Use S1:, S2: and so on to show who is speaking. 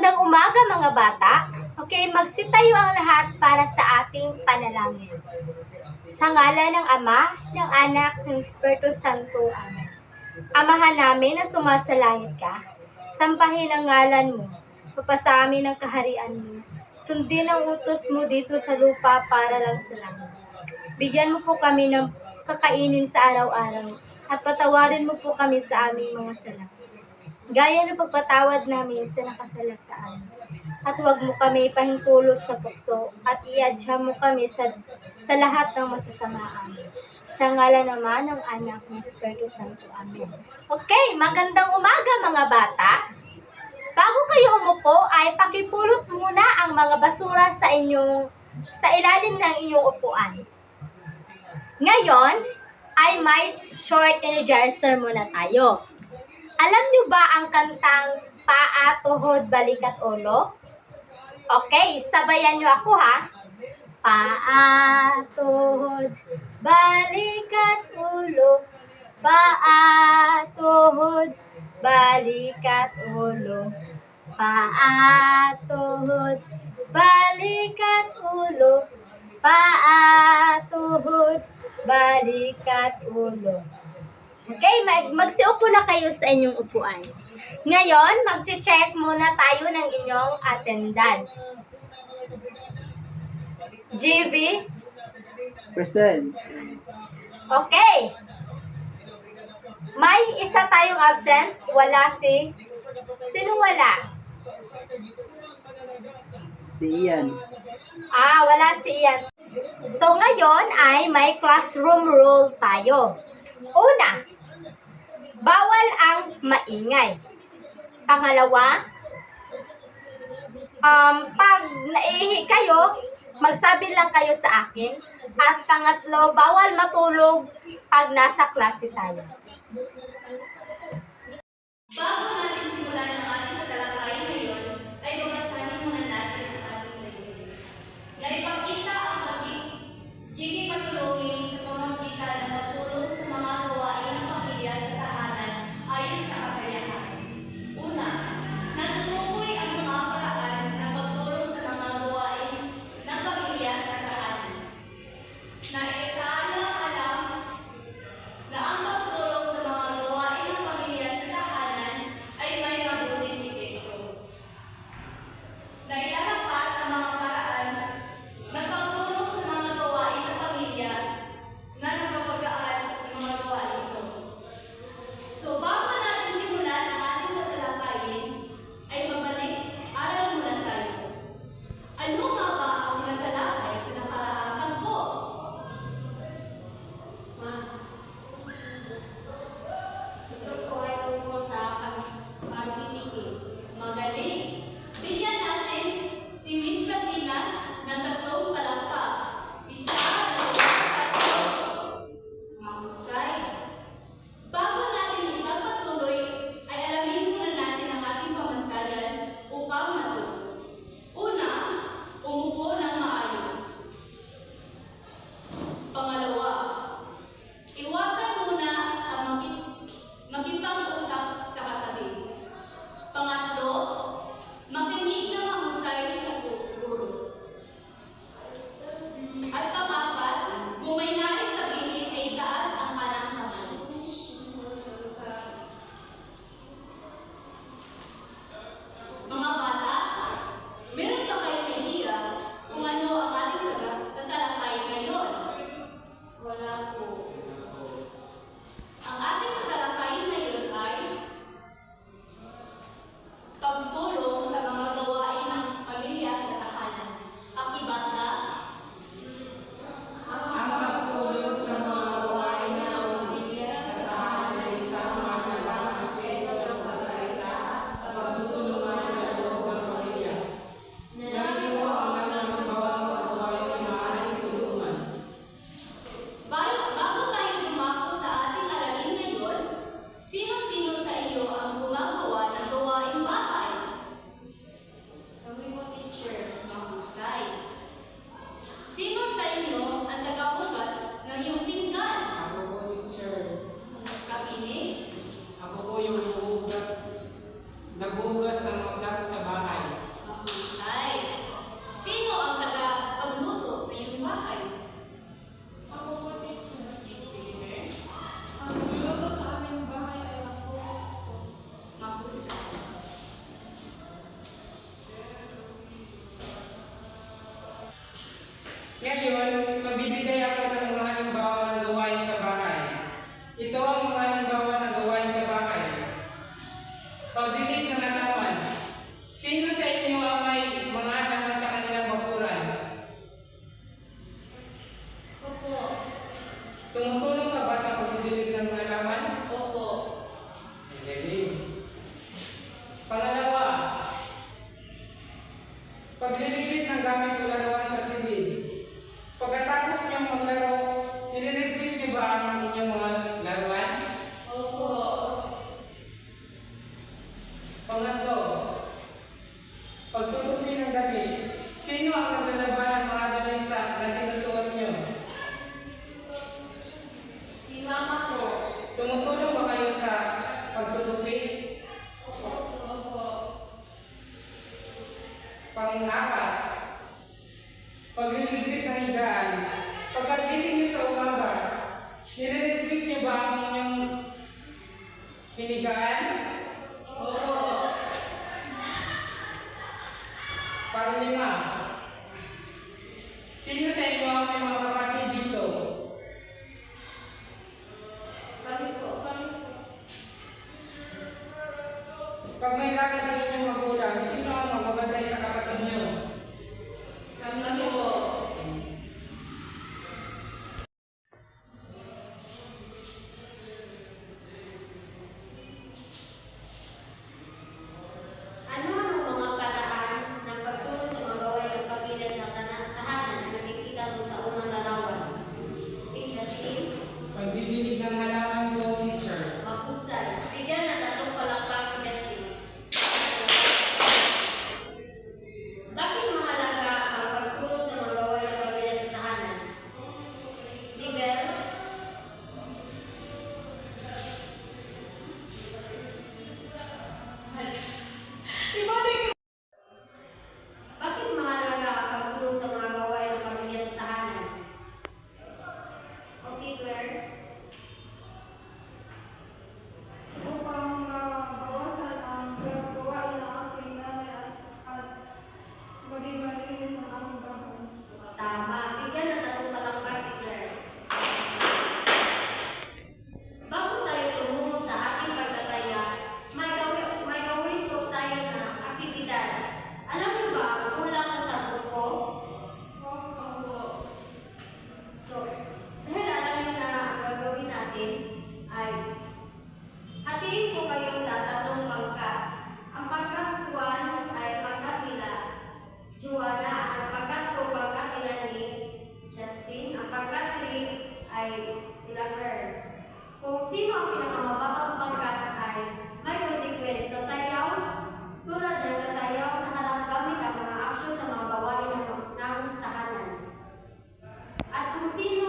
S1: Magandang umaga mga bata. Okay, magsitayo ang lahat para sa ating panalangin. Sa ngalan ng Ama, ng Anak, ng Espiritu Santo. Amen. Amahan namin na sumasalangit ka, sampahin ang ngalan mo, papasa amin ang kaharian mo, sundin ang utos mo dito sa lupa para lang sa langit. Bigyan mo po kami ng kakainin sa araw-araw at patawarin mo po kami sa aming mga sala, gaya ng pagpatawad namin sa nakasala sa amin. At huwag mo kami pahintulot sa tukso at iadya mo kami sa lahat ng masasamaan. Sa ngalan naman ng Anak ng Espiritu Santo. Amen. Okay, magandang umaga mga bata. Bago kayo umupo ay pakipulot muna ang mga basura sa ilalim ng inyong upuan. Ngayon ay may short energizer muna tayo. Alam niyo ba ang kantang Paa, Tuhod, Balikat, Ulo? Okay, sabayan niyo ako ha. Paa, tuhod, balikat, ulo. Paa, tuhod, balikat, ulo. Paa, tuhod, balikat, ulo. Paa, tuhod, balikat, ulo. Okay, magsiupo na kayo sa inyong upuan. Ngayon, mag-check muna tayo ng inyong attendance. GV?
S2: Present.
S1: Okay. May isa tayong absent. Wala si... Sino wala?
S2: Si Ian.
S1: Wala si Ian. So, ngayon ay may classroom rule tayo. Una, bawal ang maingay. Pangalawa, pag naihi kayo, magsabi lang kayo sa akin. At pangatlo, bawal matulog pag nasa klase tayo.
S3: Bago natin simulan ang ating tatalakayin ngayon, ay babasahin muna natin ang ating layunin. Na ipakita ang pagiging matulungin sa pamamagitan ng pagtulong sa mga gawain ng pamilya sa tahanan ayon sa kakayahan. Una, natutukoy ang mga paraan ng pagtulong sa mga gawain ng pamilya sa tahanan. Alam na ang pagtulong sa mga gawain ng pamilya sa tahanan
S4: ngayon, magbibigay ako ng mga halimbawa ng gawain sa bahay. Ito ang mga halimbawa ng gawain sa bahay. Pagdilig ng halaman. Sino sa inyo ang may mga halaman sa kanilang bakuran?
S3: Opo.
S4: Tumutulong ka ba sa pagdilig ng halaman?
S3: Opo.
S4: Ang galing. Pangalawa, pagliligpit ng gamit o laruan sa silid. Pagkatapos niyong maglaro, nililigpit niyo ba ang inyong mga laruan?
S3: Opo.
S4: Pangatlo, pagtutupi ng damit. Sino ang naglalaban ng mga damit na sinusuot niyo?
S3: Si Mama po.
S4: Tumutulong ba kayo sa pagtutupi?
S3: Opo.
S4: Pang-apat, pagliligpit ng higaan. Pagkagising niyo sa umaga, nililigpit niyo ba ang inyong hinigaan?
S3: Opo.
S4: Pang-lima, sino sa inyo ang may mga kapatid dito?
S3: Kami po.
S4: Pag may lakad ang inyong magulang, sino ang magbabantay sa kapatid niyo?
S3: Kami po.
S5: Ano ang mga paraan ng pagtulong sa mga gawain ng pamilya sa tahanan na nakikita mo sa unang larawan? Justin,
S4: Pagdidinig ng halaman mo, teacher.
S5: mahusay.
S3: Bigyan ng tatlong palakpak si Justin.
S5: Bakit mahalaga ang pagtulong sa mga gawain ng pamilya sa tahanan? Libel, bakit mahalaga ang pagtulong sa mga gawain ng pamilya sa tahanan? Okay, Claire.
S6: Upang mabawasan ang gawain ng aking nanay at maging malinis ang aming bahay.
S5: Tama. Bigyan ng tatlong palakpak si Claire. Bago tayo tumungo sa ating pagtataya, may gawin po tayo na aktibidad. Alam niyo ba ang kulang sa grupo? So, dahil alam niyo na ang gagawin natin ay hatiin po kayo sa tatlong pangkat. Ang pangkat 1 ay pangkat nila Joanna, ang pangkat 2 pangkat nila ni Justin, ang pangkat 3 ay nila Claire. Kung sino ang pinakamababang pangkat ay may consequence sa sayaw, tulad ng sasayaw sa harap gamit ang mga aksyon sa mga gawain ng tahanan. At kung sino